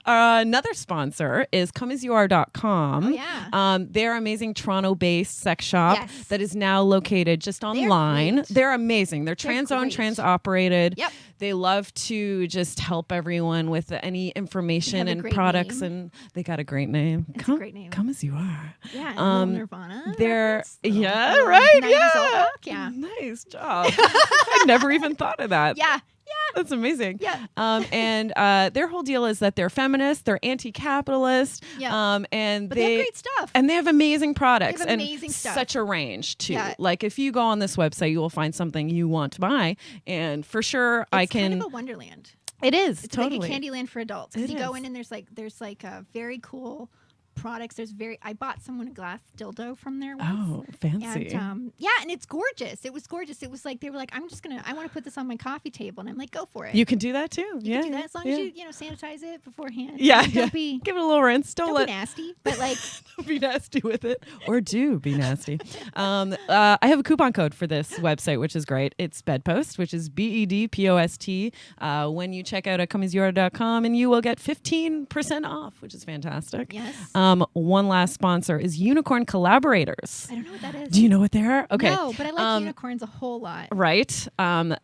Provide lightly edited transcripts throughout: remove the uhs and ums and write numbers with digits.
Another sponsor is comeasyouare.com. Oh, yeah. They're amazing Toronto-based sex shop that is now located just online. They're amazing. They're trans-owned, trans-operated. Yep. They love to just help everyone with any information and products, and they got a great name. It's a great name. Come as you are. Yeah, Nirvana. They're right. Yeah. Nice job. I never even thought of that. Yeah. That's amazing. Yeah. And their whole deal is that they're feminist, they're anti-capitalist, and but they have great stuff. And they have amazing products. They have amazing stuff. Such a range too. Yeah. Like if you go on this website, you will find something you want to buy, and for sure it's kind of a wonderland. It is. It's totally like a Candyland for adults. Because you go in and there's like a very cool products. I bought someone a glass dildo from there once. Oh, fancy. And, and it's gorgeous. It was gorgeous. It was like, they were like, I want to put this on my coffee table. And I'm like, go for it. You can do that too. You can do that as long as you sanitize it beforehand. Yeah. Don't give it a little rinse. Don't be nasty, but like. Don't be nasty with it. Or do be nasty. I have a coupon code for this website, which is great. It's Bedpost, which is BEDPOST. When you check out at comeasyouare.com, and you will get 15% off, which is fantastic. Yes. One last sponsor is Unicorn Collaborators. I don't know what that is. Do you know what they are? Okay. No, but I like unicorns a whole lot. Right.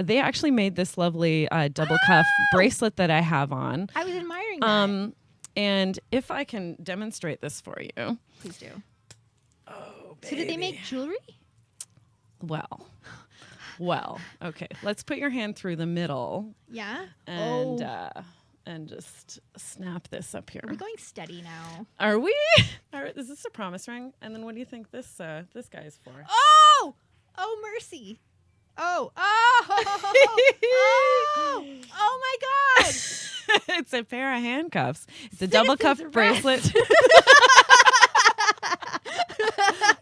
They actually made this lovely double cuff bracelet that I have on. I was admiring that. And if I can demonstrate this for you. Please do. Oh, baby. So did they make jewelry? Well, okay. Let's put your hand through the middle. Yeah. And just snap this up here. Are we going steady now? Are we? All right, is this a promise ring? And then what do you think this guy's for? Oh! Oh, mercy. Oh my God. It's a pair of handcuffs. It's a double cuff bracelet.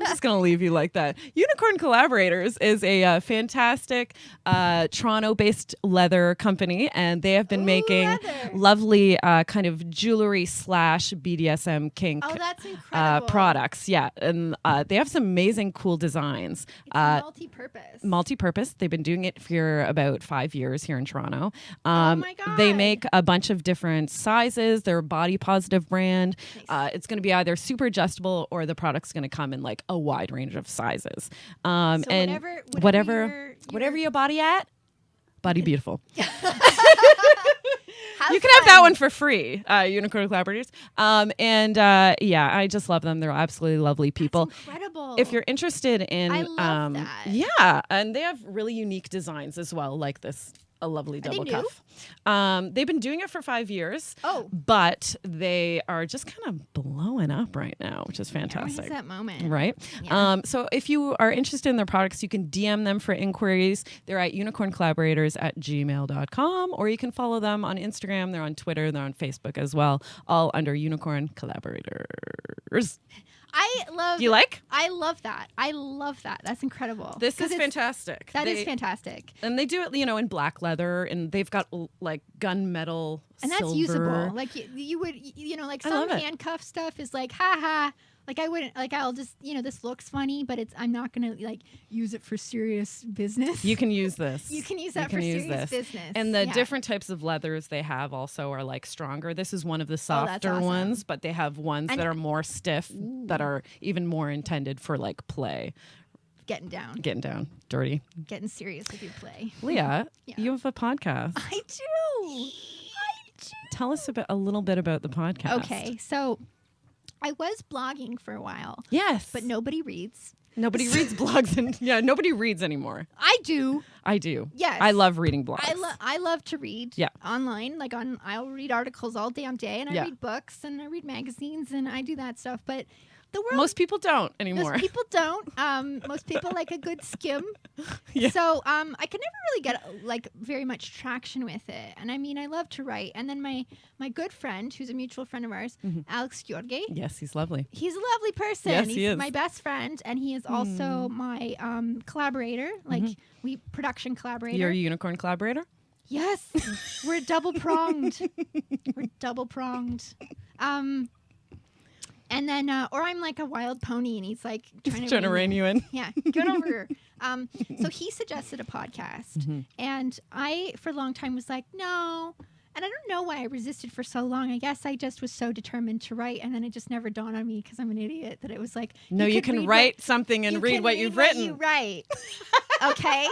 I'm just going to leave you like that. Unicorn Collaborators is a fantastic Toronto-based leather company, and they have been making lovely kind of jewelry / BDSM kink that's incredible. products. Yeah, and they have some amazing cool designs. It's multi-purpose. Multi-purpose. They've been doing it for about 5 years here in Toronto. Oh my God. They make a bunch of different sizes. They're a body positive brand. Nice. It's going to be either super adjustable or the product's going to come in like a wide range of sizes. So and whatever your body at, body beautiful. You can have that one for free, Unicorn Collaborators. I just love them. They're absolutely lovely people. That's incredible. If you're interested in, I love that. Yeah, and they have really unique designs as well, like this. A lovely double cuff. They've been doing it for 5 years. Oh. But they are just kind of blowing up right now, which is fantastic. It's that moment. Right? Yeah. So if you are interested in their products, you can DM them for inquiries. They're at unicorncollaborators@gmail.com, or you can follow them on Instagram. They're on Twitter. They're on Facebook as well, all under Unicorn Collaborators. You like? I love that. That's incredible. This is fantastic. That is fantastic. And they do it, in black leather, and they've got like gunmetal and that's silver. Usable. Like you would, like some handcuff stuff is like, ha. Like I wouldn't, like I'll just, this looks funny, but I'm not going to like use it for serious business. You can use this. You can use that for serious business. And the different types of leathers they have also are like stronger. This is one of the softer ones, but they have ones that are more stiff that are even more intended for like play. Getting down. Dirty. Getting serious with your play. Leah, you have a podcast. I do. Tell us a little bit about the podcast. Okay, so I was blogging for a while. Yes. But nobody reads. Nobody reads blogs, and nobody reads anymore. I do. Yes. I love reading blogs. I love to read. Yeah. Online, I'll read articles all damn day, and I read books, and I read magazines, and I do that stuff. But the world. Most people don't anymore. Most people don't. Most people like a good skim. Yeah. So I could never really get like very much traction with it. And I mean, I love to write. And then my good friend, who's a mutual friend of ours, Alex George. Yes, he's lovely. He's a lovely person. Yes, he's he is my best friend, and he is also my collaborator, production collaborator. You're a Unicorn Collaborator? Yes. We're double pronged. And then, or I'm like a wild pony, and he's like trying to rein you in. Yeah, get over here. So he suggested a podcast, and I, for a long time, was like, no. And I don't know why I resisted for so long. I guess I just was so determined to write, and then it just never dawned on me because I'm an idiot that it was like, no, you can write something and read what you've written. You write, okay?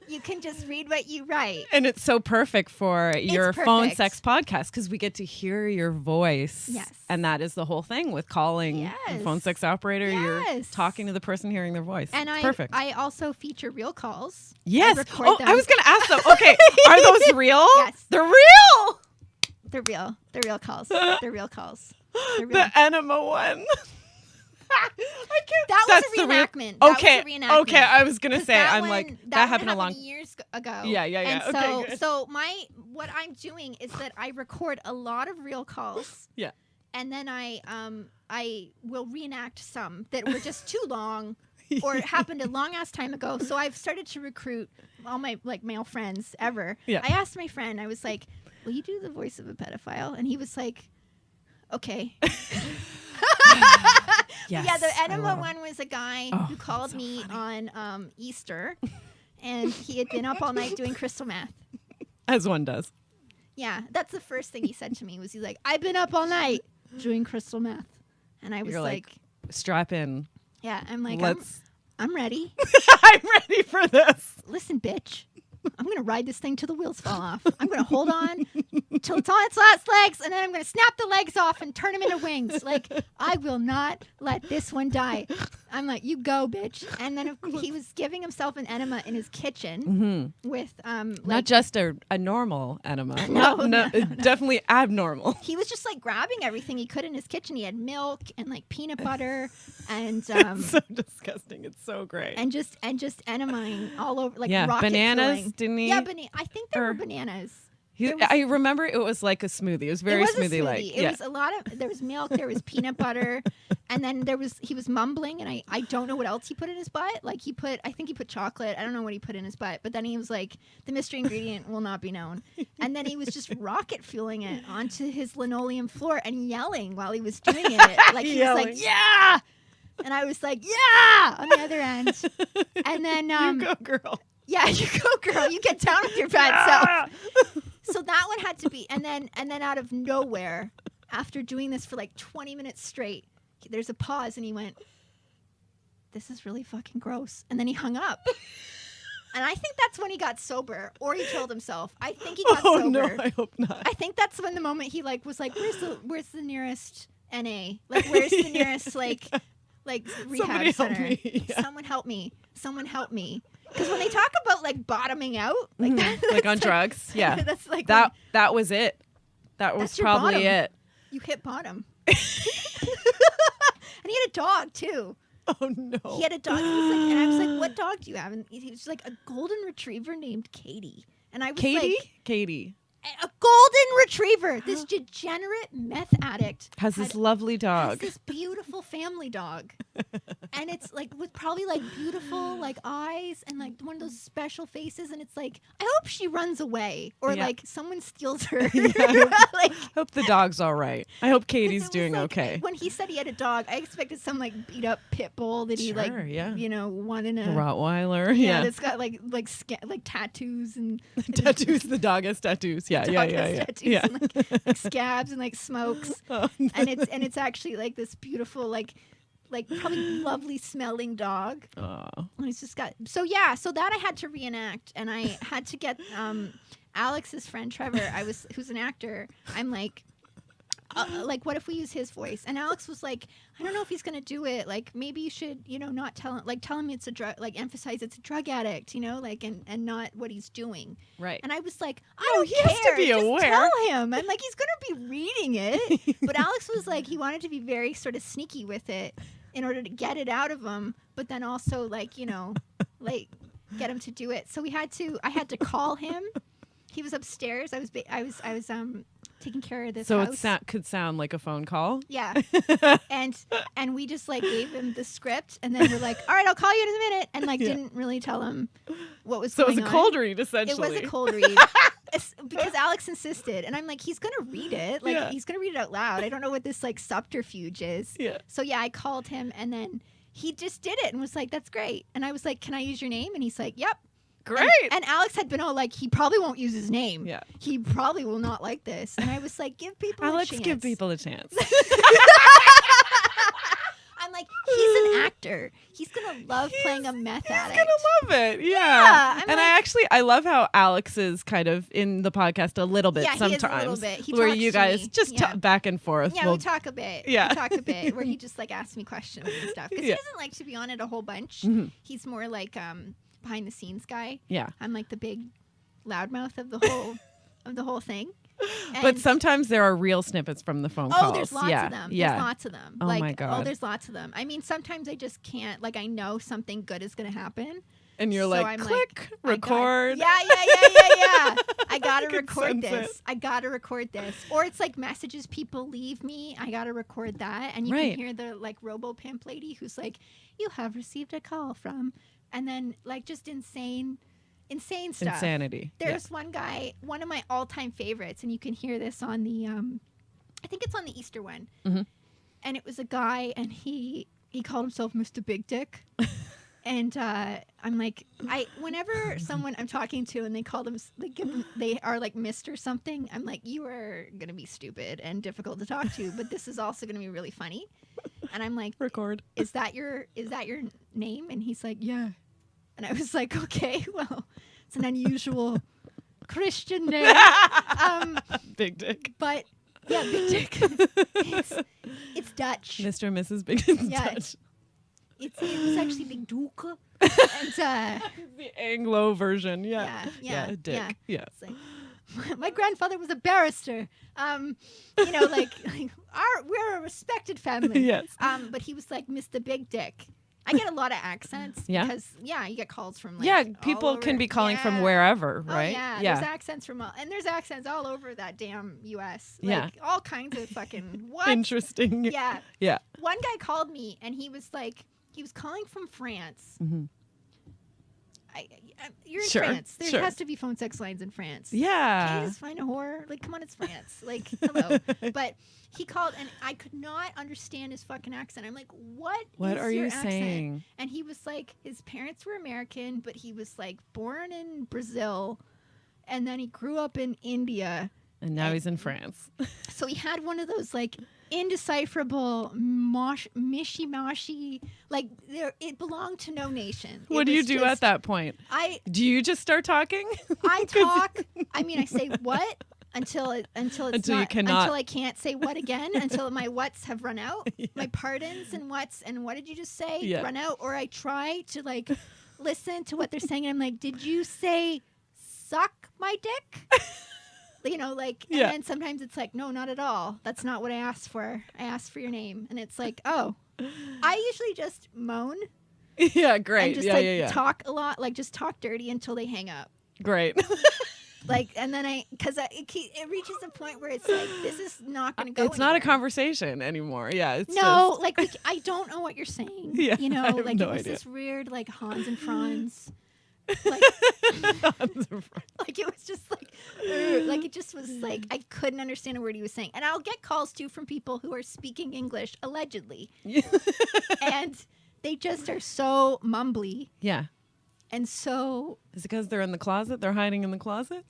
You can just read what you write. And it's so perfect for your phone sex podcast because we get to hear your voice. Yes. And that is the whole thing with calling a phone sex operator. Yes. You're talking to the person hearing their voice. And perfect. I also feature real calls. Yes. I I was going to ask them. Okay. Are those real? Yes. They're real. They're real. They're real calls. They're real calls. They're real. The enema one. That was a reenactment. Okay, I was gonna say, I'm like, that happened a long years ago. Yeah. And Okay, so what I'm doing is that I record a lot of real calls. Yeah. And then I will reenact some that were just too long or happened a long ass time ago. So I've started to recruit all my like male friends ever. Yeah. I asked my friend, I was like, will you do the voice of a pedophile? And he was like, okay. Yes, yeah, the enema one was a guy who called me on Easter, and he had been up all night doing crystal meth. As one does. Yeah, that's the first thing he said to me was he's like, I've been up all night doing crystal meth. And I was like, strap in. Yeah, I'm like, Let's... I'm ready. I'm ready for this. Listen, bitch. I'm going to ride this thing till the wheels fall off. I'm going to hold on till it's on its last legs, and then I'm going to snap the legs off and turn them into wings. Like, I will not let this one die. I'm like, you go, bitch. And then he was giving himself an enema in his kitchen with... not just a normal enema. No. Definitely abnormal. He was just, like, grabbing everything he could in his kitchen. He had milk and, like, peanut butter and... it's so disgusting. It's so great. And just enemaing all over, like, rocket bananas, filling. Didn't he? Yeah, I think there were bananas. I remember it was like a smoothie. It was very smoothie-like. It was a lot of, there was milk, there was peanut butter, and then he was mumbling, and I don't know what else he put in his butt. Like I think he put chocolate. I don't know what he put in his butt, but then he was like, the mystery ingredient will not be known. And then he was just rocket fueling it onto his linoleum floor and yelling while he was doing it. Like he was like, yeah! And I was like, yeah! On the other end. And then... you go, girl. Yeah, you go, girl. You get down with your bad self. So that one had to be, and then out of nowhere, after doing this for like 20 minutes straight, there's a pause, and he went, "This is really fucking gross," and then he hung up. And I think that's when he got sober, or he killed himself. I think he got sober. No, I hope not. I think that's when the moment he like was like, "Where's the nearest NA? Like, where's the nearest like rehab center? Someone help me! Someone help me!" Because when they talk about like bottoming out, like like on drugs, yeah, that's like that was it. That was probably it. You hit bottom. And he had a dog too. Oh no! He had a dog. He was like, and I was like, "What dog do you have?" And he was like, "A golden retriever named Katie." And I was like, Katie. A golden retriever. This degenerate meth addict has this lovely dog. Has this beautiful family dog. And it's like with probably like beautiful like eyes and like one of those special faces. And it's like, I hope she runs away or like someone steals her. I hope the dog's all right. I hope Katie's doing okay. When he said he had a dog, I expected some like beat up pit bull that he wanted a Rottweiler. Yeah, that's got like tattoos and tattoos. The dog has tattoos. Yeah. And, like scabs and like smokes. And it's actually like this beautiful like probably lovely smelling dog. And he's just got so that I had to reenact, and I had to get Alex's friend Trevor, who's an actor. I'm like what if we use his voice? And Alex was like, I don't know if he's gonna do it. Like maybe you should, not tell him it's a drug, like emphasize it's a drug addict, like and not what he's doing. Right. And I was like, I don't care. He has to be Just aware. tell him. I'm like, he's gonna be reading it. But Alex was like, he wanted to be very sort of sneaky with it in order to get it out of him, but then also like get him to do it. So I had to call him. He was upstairs. I was taking care of this house. So it could sound like a phone call? Yeah. and we just like gave him the script, and then we're like, all right, I'll call you in a minute, and didn't really tell him what was going on. So it was a cold read, essentially. It was a cold read. Because Alex insisted, and I'm like, he's going to read it. He's going to read it out loud. I don't know what this subterfuge is. Yeah. So I called him, and then he just did it and was like, that's great. And I was like, can I use your name? And he's like, yep. Great. And Alex had been all like, he probably won't use his name. Yeah. He probably will not like this. And I was like, give people Alex, a chance. give people a chance. I'm like, he's an actor. He's going to love playing a meth addict. He's gonna love it. Yeah. I'm I love how Alex is kind of in the podcast a little bit Yeah, he is a sometimes. little bit. He where talks you to guys me. just Yeah. back and forth. Yeah, We'll- we talk a bit. Yeah. We talk a bit where he just like asks me questions and stuff. Because Yeah. he doesn't like to be on it a whole bunch. Mhm. He's more like behind the scenes guy. Yeah. I'm like the big loudmouth of the whole thing. But And- sometimes there are real snippets from the phone calls. Oh, there's lots yeah. of them. Yeah. There's lots of them. Oh like, my God. Oh, there's lots of them. I mean, sometimes I just can't. Like, I know something good is going to happen. And you're So like, I'm like, click, I got- record. Yeah. I gotta can record sense this. it. I gotta record this. Or it's like messages people leave me. I gotta record that. And you Right. can hear the like robo pimp lady who's like, you have received a call from, and then like just insane stuff. Insanity. Yeah. There's one guy, one of my all-time favorites, and you can hear this on the, I think it's on the Easter one. Mhm. And it was a guy, and he called himself Mr. Big Dick. And I'm like, whenever someone I'm talking to and they call them, they are like Mr. something, I'm like, you are gonna be stupid and difficult to talk to, but this is also gonna be really funny. And I'm like, Record. is that your name? And he's like, yeah. And I was like, okay, well, it's an unusual Christian name. Big Dick. But yeah, Big Dick. it's Dutch. Mr. and Mrs. Big Dick. Yeah. It's actually Big Duke. And The Anglo version. Yeah. yeah, Dick. yeah. Yeah. It's like, my grandfather was a barrister. You know, we're a respected family. Yes. But he was like Mr. Big Dick. I get a lot of accents Yeah? because you get calls from like Yeah, all people can over. be calling from Yeah. wherever, Oh, right? yeah, there's accents from there's accents all over that damn U.S. Like, Yeah. all kinds of fucking what? Interesting. Yeah. Yeah. One guy called me and he was like, he was calling from France. Mhm. You're in Sure, France. There sure. has to be phone sex lines in France. Can Yeah. you just find a whore? Like, come on, it's France. Like, hello. But he called, and I could not understand his fucking accent. I'm like, what What is are your you accent? saying? And he was like, his parents were American, but he was like born in Brazil, and then he grew up in India. And now he's in France. So he had one of those like indecipherable mishy-mashy, like it belonged to no nation. What do you do at that point? Do you just start talking? I talk. I mean, I say what until it's Until not, you cannot. until I can't say what again, until my whats have run out. Yeah. My pardons and whats and what did you just say run out, or I try to like listen to what they're saying, and I'm like, did you say suck my dick? You know, like, and then sometimes it's like, no, not at all. That's not what I asked for. I asked for your name. And it's like, oh, I usually just moan. Yeah, great. And just talk a lot, like just talk dirty until they hang up. Great. Like, and then because it reaches a point where it's like, this is not going to go It's not a anywhere. conversation anymore. Yeah. It's No, like, I don't know what you're saying. Yeah, You know, I have like no it was idea. this weird, like Hans and Franz. Like, like it was just like it just was like I couldn't understand a word he was saying. And I'll get calls too from people who are speaking English allegedly, and they just are so mumbly. Yeah. And so Is it because they're in the closet? They're hiding in the closet?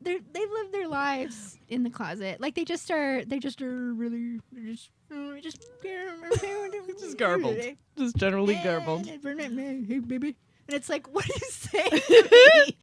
they've lived their lives in the closet. Like they just are really just garbled. Just generally garbled. Hey baby. And it's like, what are you saying to me?